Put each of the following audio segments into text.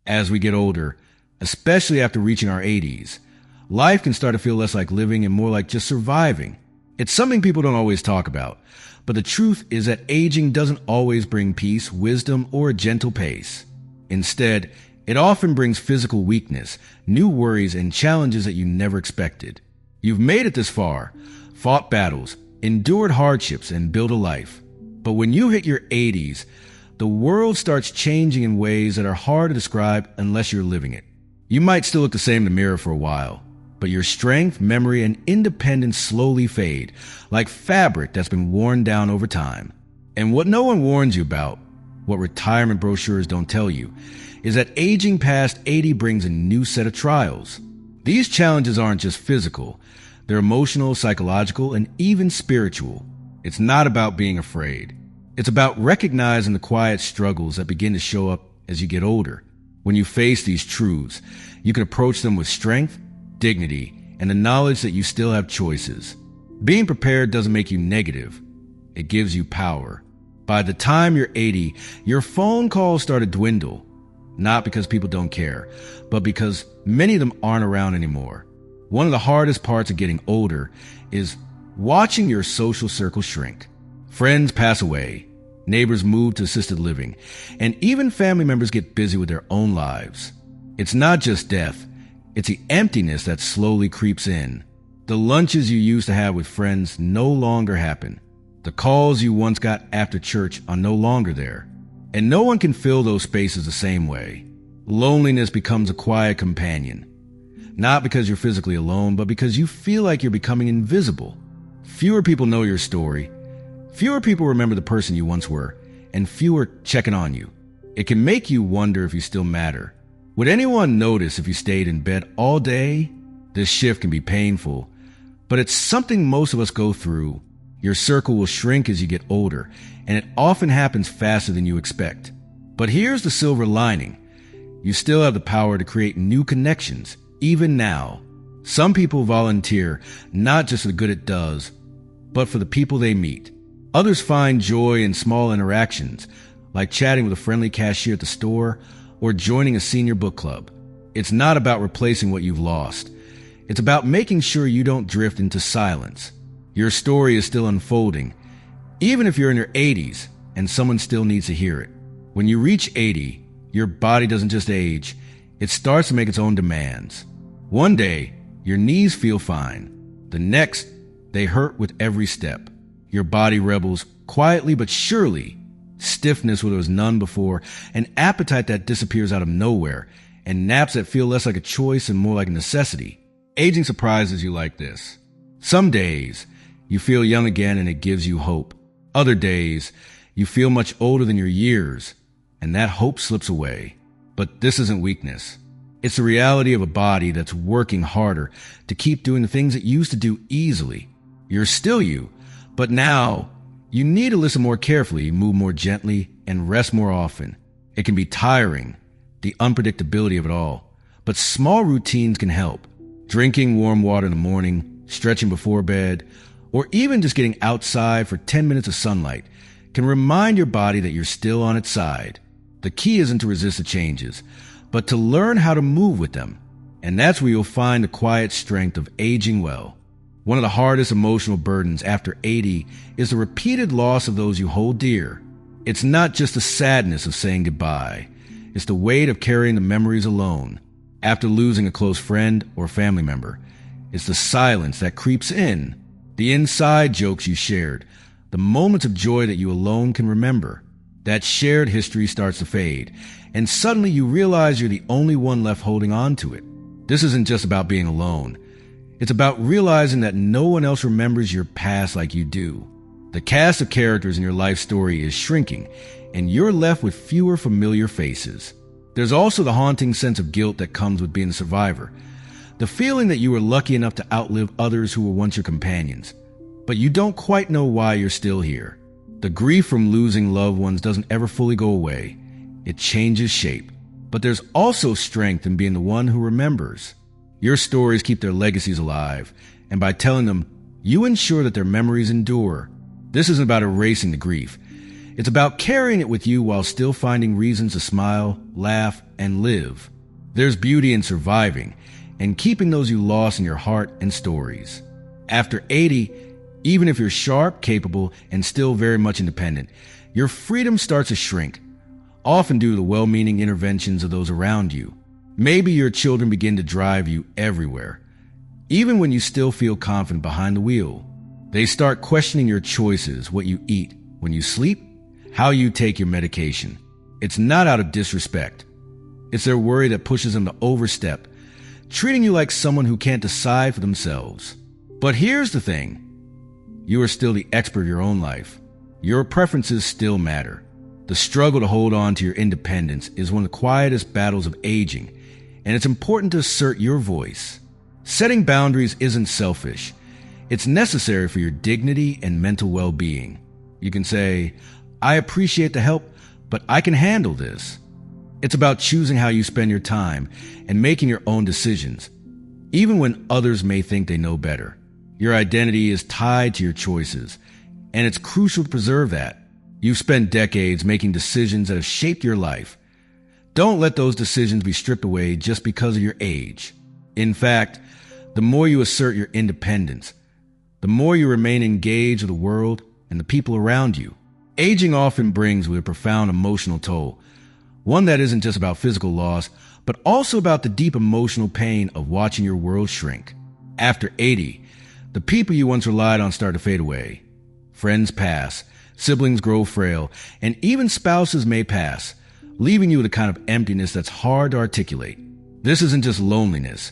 As we get older, especially after reaching our 80s, life can start to feel less like living and more like just surviving. It's something people don't always talk about, but the truth is that aging doesn't always bring peace, wisdom, or a gentle pace. Instead, it often brings physical weakness, new worries, and challenges that you never expected. You've made it this far, fought battles, endured hardships, and built a life. But when you hit your 80s, the world starts changing in ways that are hard to describe unless you're living it. You might still look the same in the mirror for a while, but your strength, memory, and independence slowly fade, like fabric that's been worn down over time. And what no one warns you about, what retirement brochures don't tell you, is that aging past 80 brings a new set of trials. These challenges aren't just physical, they're emotional, psychological, and even spiritual. It's not about being afraid. It's about recognizing the quiet struggles that begin to show up as you get older. When you face these truths, you can approach them with strength, dignity, and the knowledge that you still have choices. Being prepared doesn't make you negative. It gives you power. By the time you're 80, your phone calls start to dwindle. Not because people don't care, but because many of them aren't around anymore. One of the hardest parts of getting older is watching your social circle shrink. Friends pass away, neighbors move to assisted living, and even family members get busy with their own lives. It's not just death, it's the emptiness that slowly creeps in. The lunches you used to have with friends no longer happen. The calls you once got after church are no longer there. And no one can fill those spaces the same way. Loneliness becomes a quiet companion. Not because you're physically alone, but because you feel like you're becoming invisible. Fewer people know your story. Fewer people remember the person you once were, and fewer checking on you. It can make you wonder if you still matter. Would anyone notice if you stayed in bed all day? This shift can be painful, but it's something most of us go through. Your circle will shrink as you get older, and it often happens faster than you expect. But here's the silver lining. You still have the power to create new connections, even now. Some people volunteer, not just for the good it does, but for the people they meet. Others find joy in small interactions, like chatting with a friendly cashier at the store or joining a senior book club. It's not about replacing what you've lost. It's about making sure you don't drift into silence. Your story is still unfolding, even if you're in your 80s and someone still needs to hear it. When you reach 80, your body doesn't just age, it starts to make its own demands. One day, your knees feel fine. The next, they hurt with every step. Your body rebels quietly but surely. Stiffness where there was none before, an appetite that disappears out of nowhere, and naps that feel less like a choice and more like a necessity. Aging surprises you like this. Some days, you feel young again and it gives you hope. Other days, you feel much older than your years, and that hope slips away. But this isn't weakness. It's the reality of a body that's working harder to keep doing the things it used to do easily. You're still you, but now you need to listen more carefully, move more gently, and rest more often. It can be tiring, the unpredictability of it all, but small routines can help. Drinking warm water in the morning, stretching before bed, or even just getting outside for 10 minutes of sunlight can remind your body that you're still on its side. The key isn't to resist the changes, but to learn how to move with them. And that's where you'll find the quiet strength of aging well. One of the hardest emotional burdens after 80 is the repeated loss of those you hold dear. It's not just the sadness of saying goodbye. It's the weight of carrying the memories alone. After losing a close friend or family member, it's the silence that creeps in. The inside jokes you shared, the moments of joy that you alone can remember. That shared history starts to fade, and suddenly you realize you're the only one left holding on to it. This isn't just about being alone. It's about realizing that no one else remembers your past like you do. The cast of characters in your life story is shrinking, and you're left with fewer familiar faces. There's also the haunting sense of guilt that comes with being a survivor. The feeling that you were lucky enough to outlive others who were once your companions, but you don't quite know why you're still here. The grief from losing loved ones doesn't ever fully go away. It changes shape. But there's also strength in being the one who remembers. Your stories keep their legacies alive, and by telling them, you ensure that their memories endure. This isn't about erasing the grief. It's about carrying it with you while still finding reasons to smile, laugh, and live. There's beauty in surviving and keeping those you lost in your heart and stories. After 80, even if you're sharp, capable, and still very much independent, your freedom starts to shrink, often due to the well-meaning interventions of those around you. Maybe your children begin to drive you everywhere, even when you still feel confident behind the wheel. They start questioning your choices, what you eat, when you sleep, how you take your medication. It's not out of disrespect. It's their worry that pushes them to overstep, treating you like someone who can't decide for themselves. But here's the thing. You are still the expert of your own life. Your preferences still matter. The struggle to hold on to your independence is one of the quietest battles of aging, and it's important to assert your voice. Setting boundaries isn't selfish. It's necessary for your dignity and mental well-being. You can say, I appreciate the help, but I can handle this. It's about choosing how you spend your time and making your own decisions, even when others may think they know better. Your identity is tied to your choices, and it's crucial to preserve that. You've spent decades making decisions that have shaped your life. Don't let those decisions be stripped away just because of your age. In fact, the more you assert your independence, the more you remain engaged with the world and the people around you. Aging often brings with a profound emotional toll, one that isn't just about physical loss, but also about the deep emotional pain of watching your world shrink. After 80, the people you once relied on start to fade away. Friends pass, siblings grow frail, and even spouses may pass, leaving you with a kind of emptiness that's hard to articulate. This isn't just loneliness.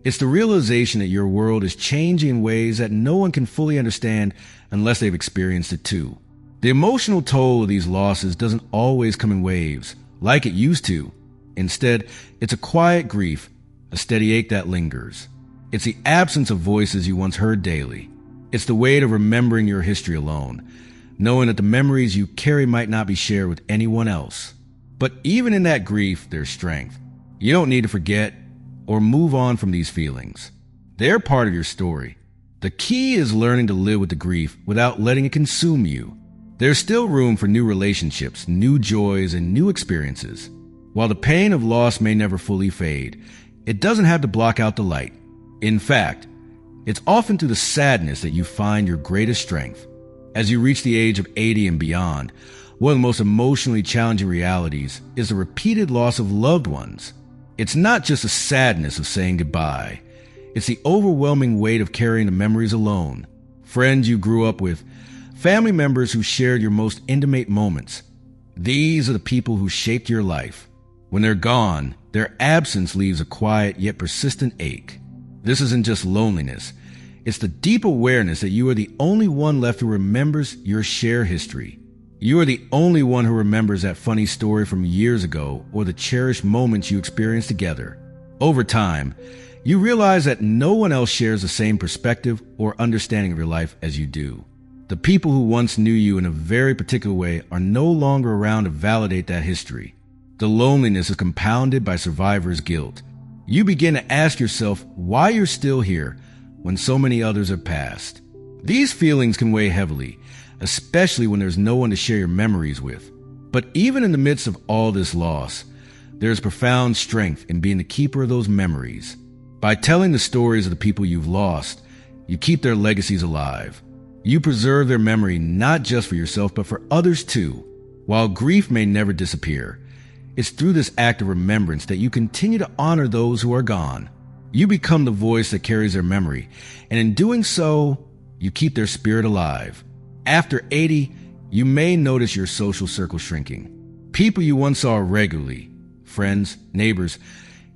It's the realization that your world is changing in ways that no one can fully understand unless they've experienced it too. The emotional toll of these losses doesn't always come in waves, like it used to. Instead, it's a quiet grief, a steady ache that lingers. It's the absence of voices you once heard daily. It's the weight of remembering your history alone, knowing that the memories you carry might not be shared with anyone else. But even in that grief, there's strength. You don't need to forget or move on from these feelings. They're part of your story. The key is learning to live with the grief without letting it consume you. There's still room for new relationships, new joys, and new experiences. While the pain of loss may never fully fade, it doesn't have to block out the light. In fact, it's often through the sadness that you find your greatest strength. As you reach the age of 80 and beyond, one of the most emotionally challenging realities is the repeated loss of loved ones. It's not just the sadness of saying goodbye. It's the overwhelming weight of carrying the memories alone. Friends you grew up with, family members who shared your most intimate moments. These are the people who shaped your life. When they're gone, their absence leaves a quiet yet persistent ache. This isn't just loneliness. It's the deep awareness that you are the only one left who remembers your shared history. You are the only one who remembers that funny story from years ago or the cherished moments you experienced together. Over time, you realize that no one else shares the same perspective or understanding of your life as you do. The people who once knew you in a very particular way are no longer around to validate that history. The loneliness is compounded by survivor's guilt. You begin to ask yourself why you're still here when so many others have passed. These feelings can weigh heavily, especially when there's no one to share your memories with. But even in the midst of all this loss, there's profound strength in being the keeper of those memories. By telling the stories of the people you've lost, you keep their legacies alive. You preserve their memory not just for yourself, but for others too. While grief may never disappear, it's through this act of remembrance that you continue to honor those who are gone. You become the voice that carries their memory, and in doing so, you keep their spirit alive. After 80, you may notice your social circle shrinking. People you once saw regularly, friends, neighbors,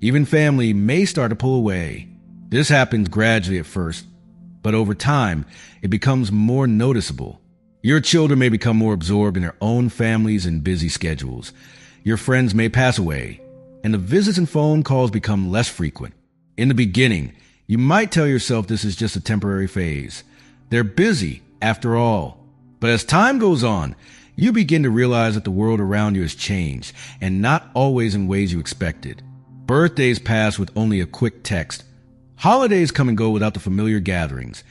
even family, may start to pull away. This happens gradually at first, but over time, it becomes more noticeable. Your children may become more absorbed in their own families and busy schedules. Your friends may pass away, and the visits and phone calls become less frequent. In the beginning, you might tell yourself this is just a temporary phase. They're busy, after all. But as time goes on, you begin to realize that the world around you has changed, and not always in ways you expected. Birthdays pass with only a quick text. Holidays come and go without the familiar gatherings,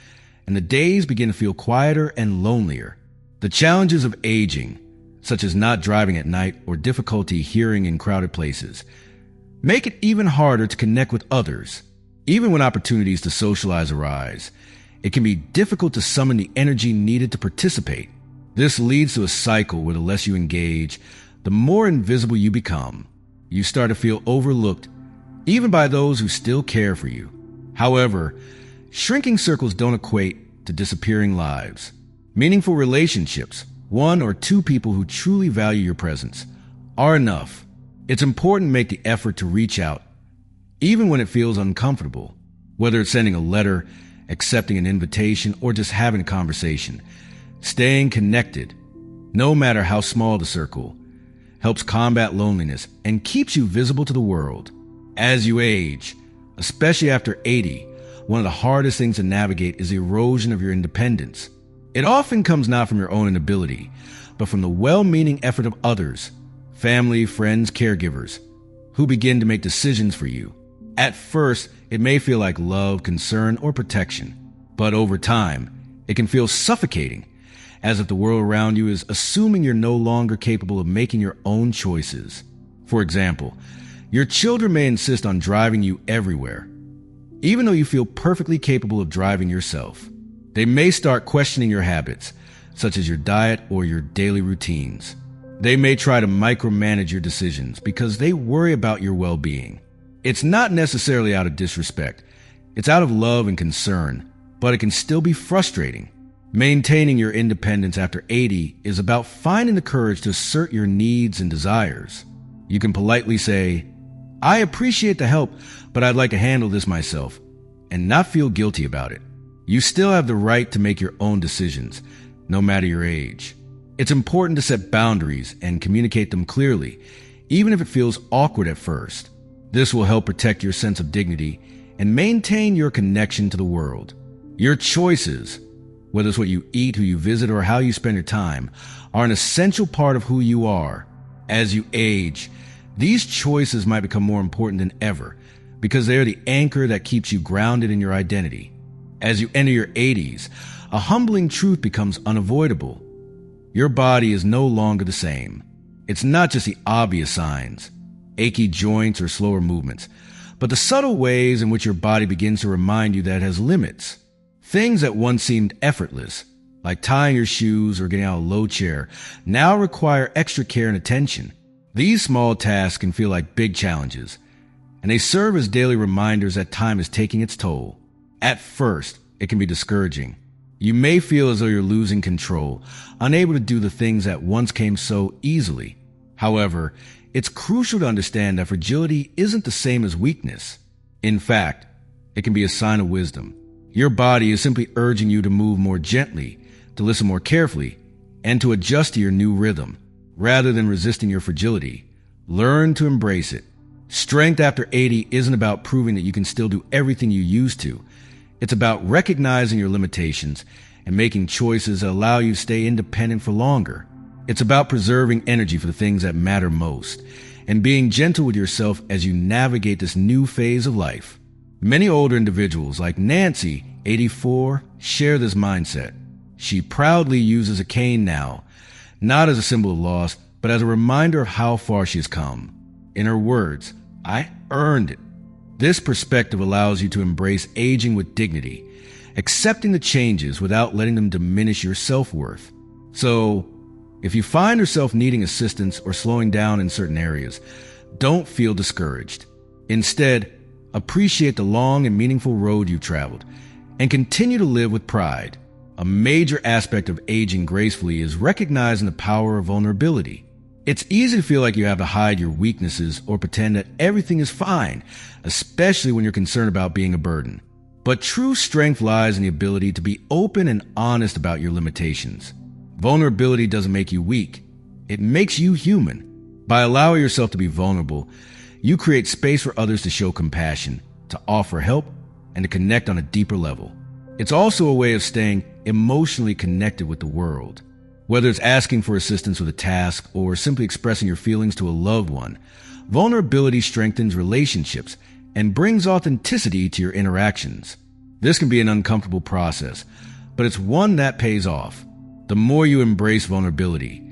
and the days begin to feel quieter and lonelier. The challenges of aging, such as not driving at night or difficulty hearing in crowded places, make it even harder to connect with others. Even when opportunities to socialize arise, it can be difficult to summon the energy needed to participate. This leads to a cycle where the less you engage, the more invisible you become. You start to feel overlooked, even by those who still care for you. However, shrinking circles don't equate to disappearing lives. Meaningful relationships, one or two people who truly value your presence, are enough. It's important to make the effort to reach out, even when it feels uncomfortable. Whether it's sending a letter, accepting an invitation, or just having a conversation, staying connected, no matter how small the circle, helps combat loneliness and keeps you visible to the world. As you age, especially after 80, one of the hardest things to navigate is the erosion of your independence. It often comes not from your own inability, but from the well-meaning effort of others, family, friends, caregivers, who begin to make decisions for you. At first, it may feel like love, concern, or protection, but over time, it can feel suffocating, as if the world around you is assuming you're no longer capable of making your own choices. For example, your children may insist on driving you everywhere, even though you feel perfectly capable of driving yourself. They may start questioning your habits, such as your diet or your daily routines. They may try to micromanage your decisions because they worry about your well-being. It's not necessarily out of disrespect. It's out of love and concern, but it can still be frustrating. Maintaining your independence after 80 is about finding the courage to assert your needs and desires. You can politely say, "I appreciate the help, but I'd like to handle this myself," and not feel guilty about it. You still have the right to make your own decisions, no matter your age. It's important to set boundaries and communicate them clearly, even if it feels awkward at first. This will help protect your sense of dignity and maintain your connection to the world. Your choices, whether it's what you eat, who you visit, or how you spend your time, are an essential part of who you are. As you age, these choices might become more important than ever because they are the anchor that keeps you grounded in your identity. As you enter your 80s, a humbling truth becomes unavoidable. Your body is no longer the same. It's not just the obvious signs, achy joints or slower movements, but the subtle ways in which your body begins to remind you that it has limits. Things that once seemed effortless, like tying your shoes or getting out of a low chair, now require extra care and attention. These small tasks can feel like big challenges, and they serve as daily reminders that time is taking its toll. At first, it can be discouraging. You may feel as though you're losing control, unable to do the things that once came so easily. However, it's crucial to understand that fragility isn't the same as weakness. In fact, it can be a sign of wisdom. Your body is simply urging you to move more gently, to listen more carefully, and to adjust to your new rhythm. Rather than resisting your fragility, learn to embrace it. Strength after 80 isn't about proving that you can still do everything you used to. It's about recognizing your limitations and making choices that allow you to stay independent for longer. It's about preserving energy for the things that matter most and being gentle with yourself as you navigate this new phase of life. Many older individuals like Nancy, 84, share this mindset. She proudly uses a cane now, not as a symbol of loss, but as a reminder of how far she has come. In her words, "I earned it." This perspective allows you to embrace aging with dignity, accepting the changes without letting them diminish your self-worth. So, if you find yourself needing assistance or slowing down in certain areas, don't feel discouraged. Instead, appreciate the long and meaningful road you've traveled and continue to live with pride. A major aspect of aging gracefully is recognizing the power of vulnerability. It's easy to feel like you have to hide your weaknesses or pretend that everything is fine, especially when you're concerned about being a burden. But true strength lies in the ability to be open and honest about your limitations. Vulnerability doesn't make you weak. It makes you human. By allowing yourself to be vulnerable, you create space for others to show compassion, to offer help, and to connect on a deeper level. It's also a way of staying emotionally connected with the world. Whether it's asking for assistance with a task or simply expressing your feelings to a loved one, vulnerability strengthens relationships and brings authenticity to your interactions. This can be an uncomfortable process, but it's one that pays off. The more you embrace vulnerability,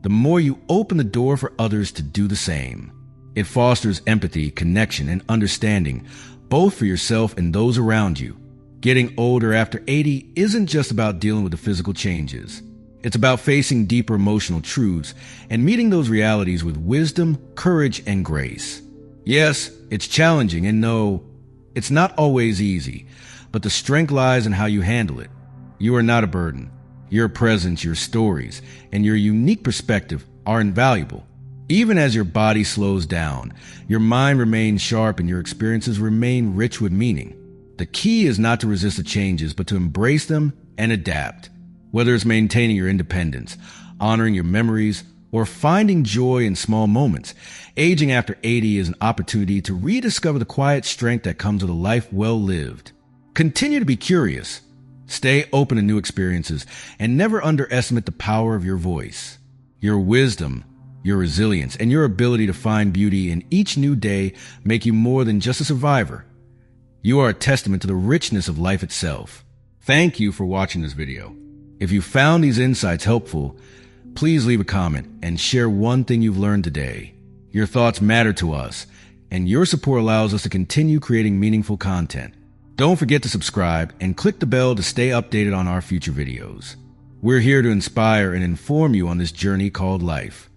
the more you open the door for others to do the same. It fosters empathy, connection, and understanding, both for yourself and those around you. Getting older after 80 isn't just about dealing with the physical changes. It's about facing deeper emotional truths and meeting those realities with wisdom, courage, and grace. Yes, it's challenging, and no, it's not always easy, but the strength lies in how you handle it. You are not a burden. Your presence, your stories, and your unique perspective are invaluable. Even as your body slows down, your mind remains sharp and your experiences remain rich with meaning. The key is not to resist the changes, but to embrace them and adapt. Whether it's maintaining your independence, honoring your memories, or finding joy in small moments, aging after 80 is an opportunity to rediscover the quiet strength that comes with a life well lived. Continue to be curious, stay open to new experiences, and never underestimate the power of your voice. Your wisdom, your resilience, and your ability to find beauty in each new day make you more than just a survivor. You are a testament to the richness of life itself. Thank you for watching this video. If you found these insights helpful, please leave a comment and share one thing you've learned today. Your thoughts matter to us, and your support allows us to continue creating meaningful content. Don't forget to subscribe and click the bell to stay updated on our future videos. We're here to inspire and inform you on this journey called life.